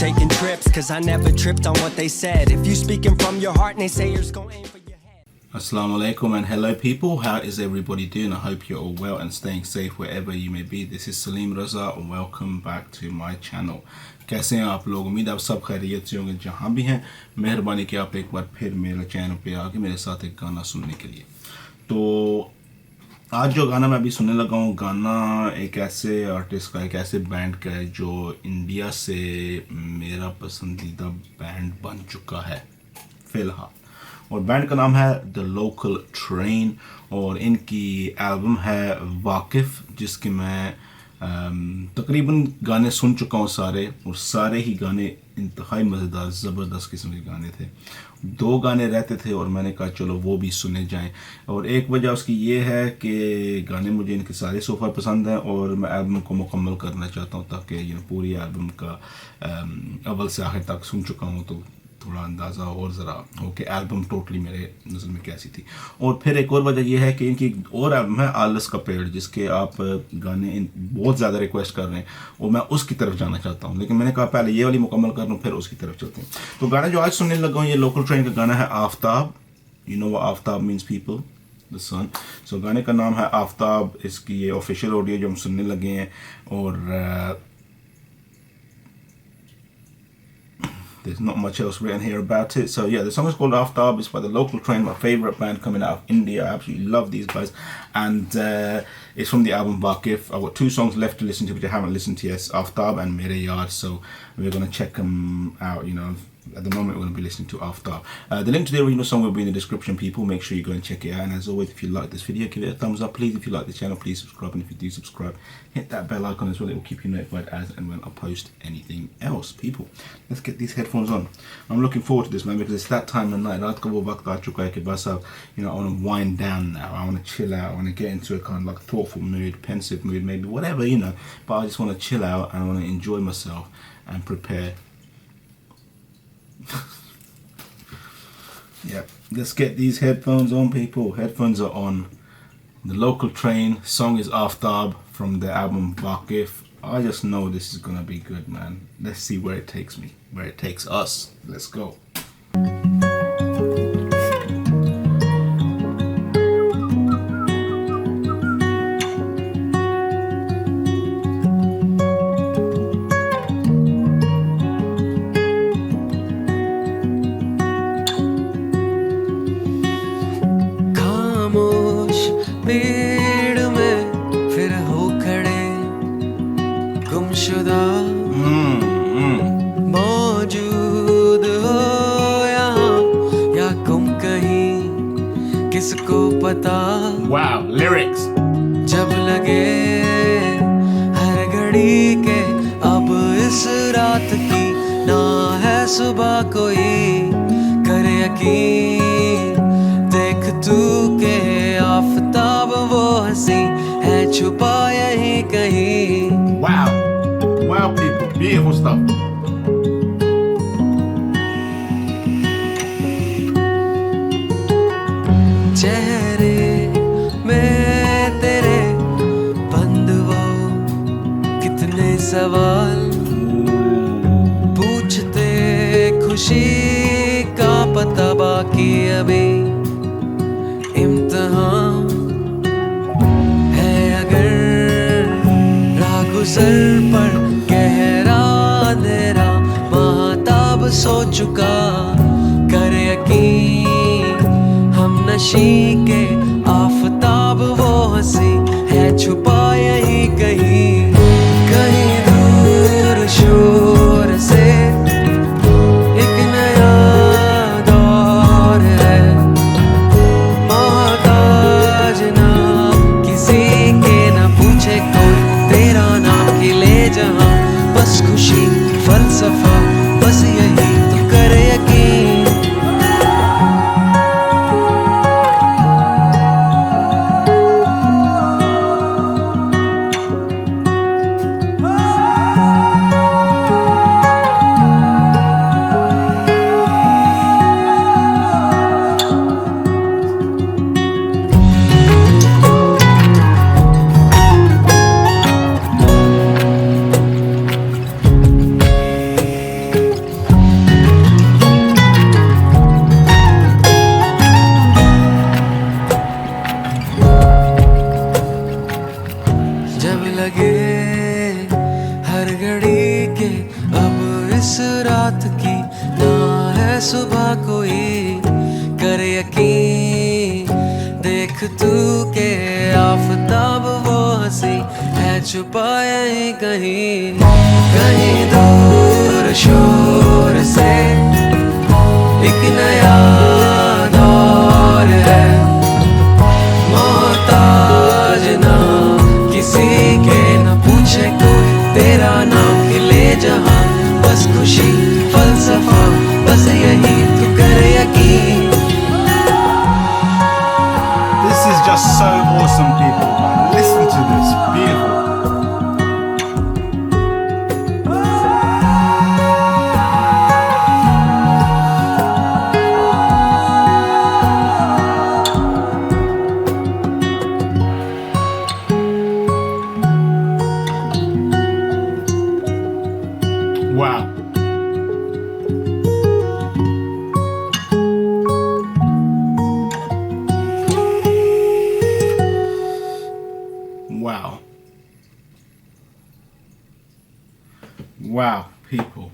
taking trips, cause I never tripped on what they said. If you speaking from your heart, naysayers gon' aim for your head. Assalamu alaikum and hello people, how is everybody doing? I hope you're all well and staying safe wherever you may be. This is Salim Raza and welcome back to my channel. कैसे हैं आप लोग? उम्मीद आप सब खैरियत से होंगे जहाँ भी हैं। मेहरबानी कि आप एक बार फिर मेरे चैनल पे आके मेरे साथ एक गाना सुनने के लिए। तो आज जो गाना मैं अभी सुनने लगा हूँ, गाना एक ऐसे आर्टिस्ट का, एक ऐसे बैंड का है जो इंडिया से मेरा पसंदीदा बैंड बन चुका है फ़िलहाल। और बैंड का नाम है द लोकल ट्रेन और इनकी एल्बम है वाकिफ़, जिसके मैं तकरीबन गाने सुन चुका हूँ सारे, और सारे ही गाने इंतहाई मज़ेदार ज़बरदस्त किस्म के गाने थे। 2 गाने रहते थे और मैंने कहा चलो वो भी सुने जाएं। और एक वजह उसकी ये है कि गाने मुझे इनके सारे सोफ़ा पसंद हैं और मैं एल्बम को मुकम्मल करना चाहता हूँ, ताकि पूरी एल्बम का अव्वल से आखिर तक सुन चुका हूँ तो थोड़ा अंदाज़ा और ज़रा हो कि एल्बम टोटली मेरे नज़र में कैसी थी। और फिर एक और वजह यह है कि इनकी और एल्बम है आलस का पेड़, जिसके आप गाने बहुत ज़्यादा रिक्वेस्ट कर रहे हैं और मैं उसकी तरफ जाना चाहता हूँ, लेकिन मैंने कहा पहले ये वाली मुकम्मल कर लूँ फिर उसकी तरफ चलते हैं। तो गाना जो आज सुनने लगा हूँ ये लोकल ट्रेन का गाना है Aftab. You know what Aftab means people, the sun. So गाने का नाम है आफ्ताब। इसकी ये ऑफिशियल ऑडियो जो हम सुनने लगे हैं, और there's not much else written here about it. So yeah, the song is called Aaftaab. It's by the local train, my favorite band coming out of India. I absolutely love these guys, and it's from the album Vaaqif. I've got 2 songs left to listen to which I haven't listened to yet, Aaftaab and Mere Yaar. So we're gonna check them out. You know, at the moment we're gonna be listening to Aaftaab. The link to the original song will be in the description, people. Make sure you go and check it out. And as always, if you like this video, give it a thumbs up, please. If you like the channel, please subscribe, and if you do subscribe, hit that bell icon as well. It will keep you notified as and when I post anything else, people. Let's get these headphones on. I'm looking forward to this, man, because it's that time of night. रात का वो वक्त आ चुका है कि बस अब, you know, I want to wind down now. I want to chill out. I want to get into a kind of like thoughtful mood, pensive mood, maybe whatever, you know. But I just want to chill out and I want to enjoy myself and prepare. Yeah, let's get these headphones on, people. Headphones are on. The local train song is Aaftaab from the album Vaaqif. I just know this is gonna be good, man. Let's see where it takes me, where it takes us. Let's go. भीड़ में फिर हो खड़े गुमशुदा, मौजूद हो यहाँ या गुम कहीं किसको पता। Wow, lyrics. जब लगे हर घड़ी के अब इस रात की ना है सुबह कोई करे यकीन, देख तू के आफताब वो हंसी है छुपा यहीं कहीं। Wow, wow, people, beautiful stuff. चेहरे में तेरे बंद वो कितने सवाल पूछते, खुशी का पता बाकी अभी इम्तिहान है। अगर रागुजर पर गहरा अंधेरा महताब सो चुका, कर यकीन हम नशी के आफताब वो हंसी है छुपा यहीं कहीं, कहीं दूर शोर से एक नया दौर है। मोहताज ना किसी के ना पूछे कोई तेरा नाम की ले जहां, बस खुशी फलसफा बस यही तो कर यकीन। इस रात की ना है सुबह कोई करे यकीन देख तू के आफताब वो हंसी है छुपा यहीं कहीं कहीं दूर शोर से एक नया दौर है मोहताज ना किसी के न पूछे कोई तेरा नाम खिले जहां बस खुशी फलसफा बस यही तू करे यकीन This is just so awesome, people. Listen to this. Beautiful. Wow. Wow. Wow, people.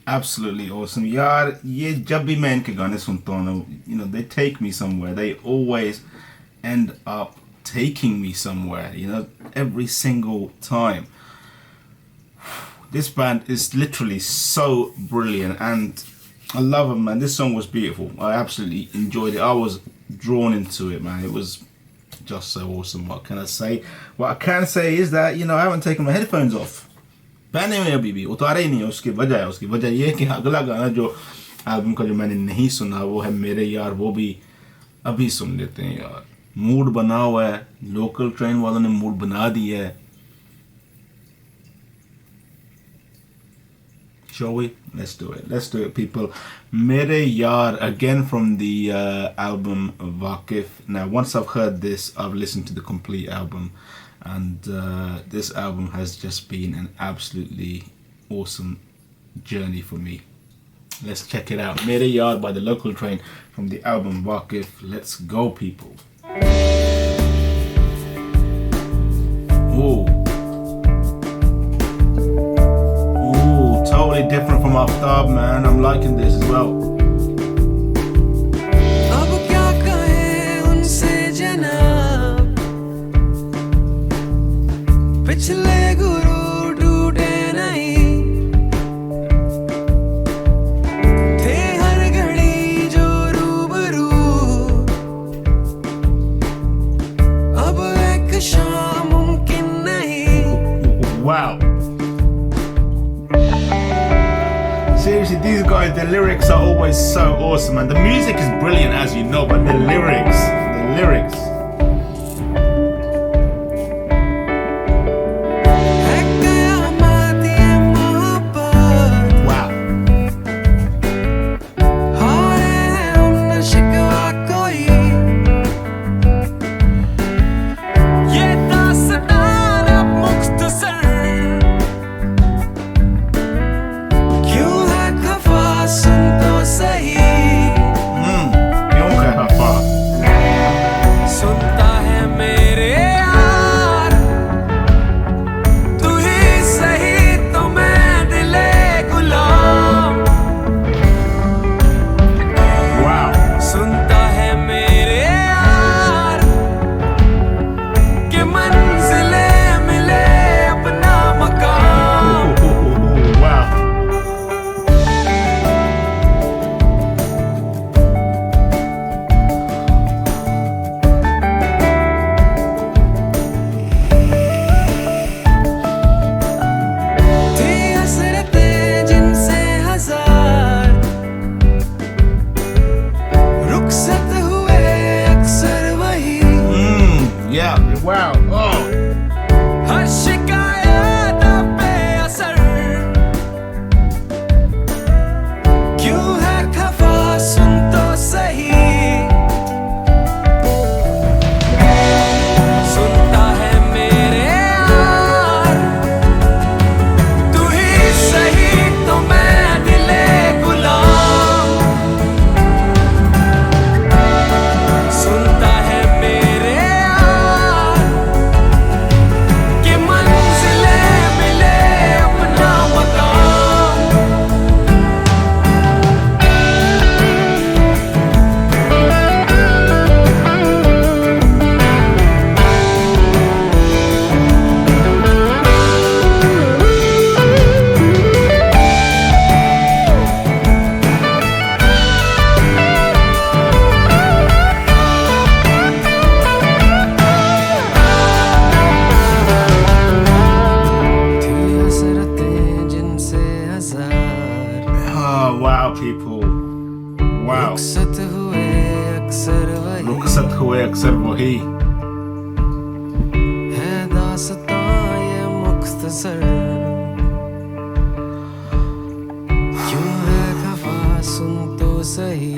Absolutely awesome. यार ये जब भी मैं इनके गाने सुनता हूँ you know, they take me somewhere. They always end up taking me somewhere, you know, every single time. This band is literally so brilliant and I love them, man. This song was beautiful. I absolutely enjoyed it. I was drawn into it, man. It was just so awesome. What can I say? What I can say is that, you know, I haven't taken my headphones off. पहने में अभी भी उतारे ही नहीं है. उसकी वजह ये है कि अगला गाना जो एल्बम का जो मैंने नहीं सुना वो है मेरे यार. वो भी अभी सुन लेते हैं यार. मूड बना हुआ है. लोकल ट्रेन वालों ने मूड बना दिया है. Shall we? Let's do it. Let's do it, people. Mere Yaar, again from the album Vaaqif. Now, once I've heard this, I've listened to the complete album. And this album has just been an absolutely awesome journey for me. Let's check it out. Mere Yaar by the Local Train from the album Vaaqif. Let's go, people. Ooh. Totally different from Aaftaab, man. I'm liking this as well. अब क्या कहे उनसे जनाब पिछले गुरु टूटे नहीं थे हर घड़ी जो रूबरू अब एक शाम मुमकिन नहीं. Wow. Seriously, these guys, the lyrics are always so awesome, and the music is brilliant, as you know, but the lyrics. है क़यामत ये मोहब्बत Wow. हारे हैं हम न शिकवा कोई ये दास्तान अब मुख्तसर क्यों है खफा सुन तो सही क्यों है खफा? सुन भाई है दास्तां ये मुख्तसर क्यों है खफा सुन तो सही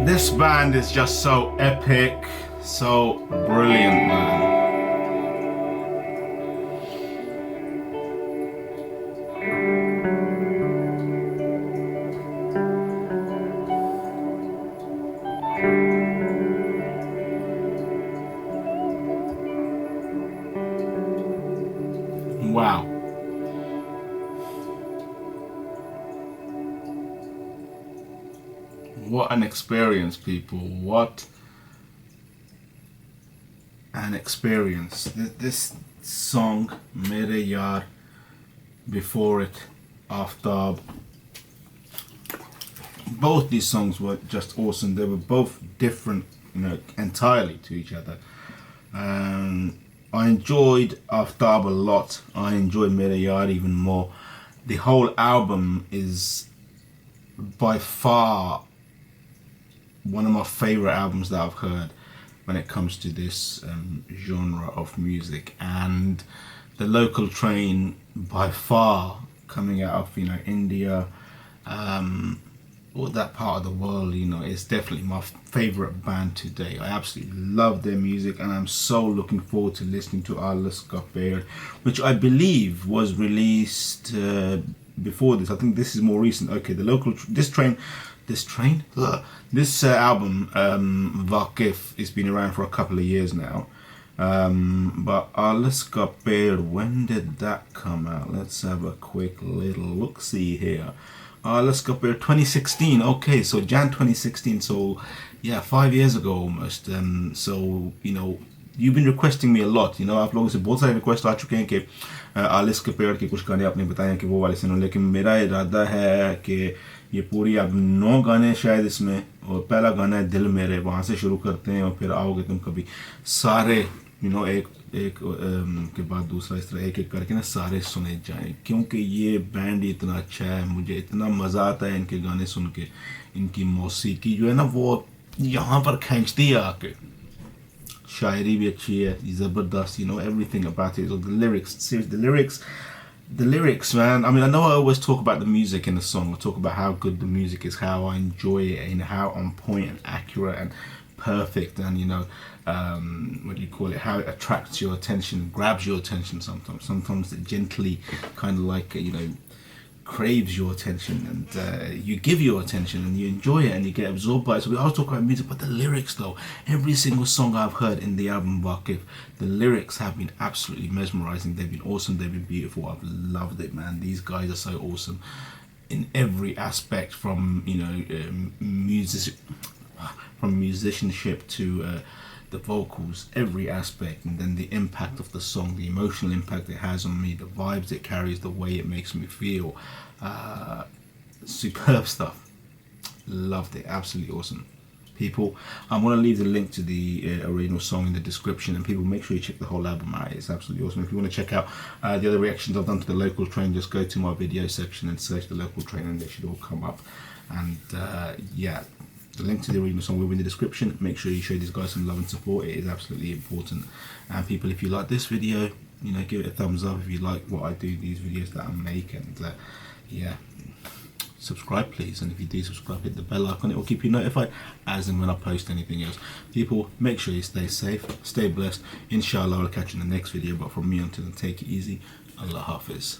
This band is just so epic, so brilliant, man. Wow. What an experience, people. What an experience. This song, Mere Yaar, before it, Aaftaab. Both these songs were just awesome. They were both different, entirely to each other. I enjoyed Aaftaab a lot. I enjoyed Mere Yaar even more. The whole album is by far one of my favorite albums that I've heard when it comes to this genre of music. And the Local Train, by far, coming out of India, or that part of the world, is definitely my favorite band today. I absolutely love their music, and I'm so looking forward to listening to Aaftaab and Mere Yaar, which I believe was released before this. I think this is more recent. Okay, this album, Vaaqif, has been around for a couple of years now. But Aaftaab and Mere Yaar, when did that come out? Let's have a quick little look-see here. Aaftaab and Mere Yaar, 2016. Okay, so Jan 2016. So yeah, 5 years ago almost. So you've been requesting me a lot. आप लोगों से बहुत सारे request आ चुके हैं कि Aaftaab and Mere Yaar के कुछ गाने आपने बताए हैं कि वो वाले सुनो, लेकिन मेरा इरादा है कि ये पूरी अब 9 गाने शायद इसमें, और पहला गाना है दिल मेरे, वहाँ से शुरू करते हैं और फिर आओगे तुम कभी, सारे एक के बाद दूसरा, इस तरह एक एक करके ना सारे सुने जाएं, क्योंकि ये बैंड इतना अच्छा है. मुझे इतना मज़ा आता है इनके गाने सुन के. इनकी मौसीकी जो है ना वो यहाँ पर खींचती है आके. शायरी भी अच्छी है, ज़बरदस्त, everything about it. The lyrics, seriously, the lyrics, man. I mean, I know I always talk about the music in the song. I talk about how good the music is, how I enjoy it, and how on point and accurate and perfect, and what do you call it? How it attracts your attention, grabs your attention. Sometimes it gently, kind of like craves your attention, and you give your attention, and you enjoy it, and you get absorbed by it. So we always talk about music, but the lyrics, though, every single song I've heard in the album Vaaqif, the lyrics have been absolutely mesmerizing. They've been awesome. They've been beautiful. I've loved it, man. These guys are so awesome in every aspect, from musicianship to the vocals, every aspect, and then the impact of the song, the emotional impact it has on me, the vibes it carries, the way it makes me feel. Superb stuff. Loved it. Absolutely awesome. People, I'm going to leave the link to the original song in the description, and people, make sure you check the whole album out. It's absolutely awesome. If you want to check out the other reactions I've done to the Local Train, just go to my video section and search the Local Train, and they should all come up. And yeah, the link to the original song will be in the description. Make sure you show these guys some love and support. It is absolutely important. And people, if you like this video, give it a thumbs up. If you like what I do, these videos that I make, and yeah, subscribe please. And if you do subscribe, hit the bell icon. It will keep you notified as and when I post anything else. People, make sure you stay safe, stay blessed. Inshallah, I'll catch you in the next video. But from me until then, take it easy. Allah Hafiz.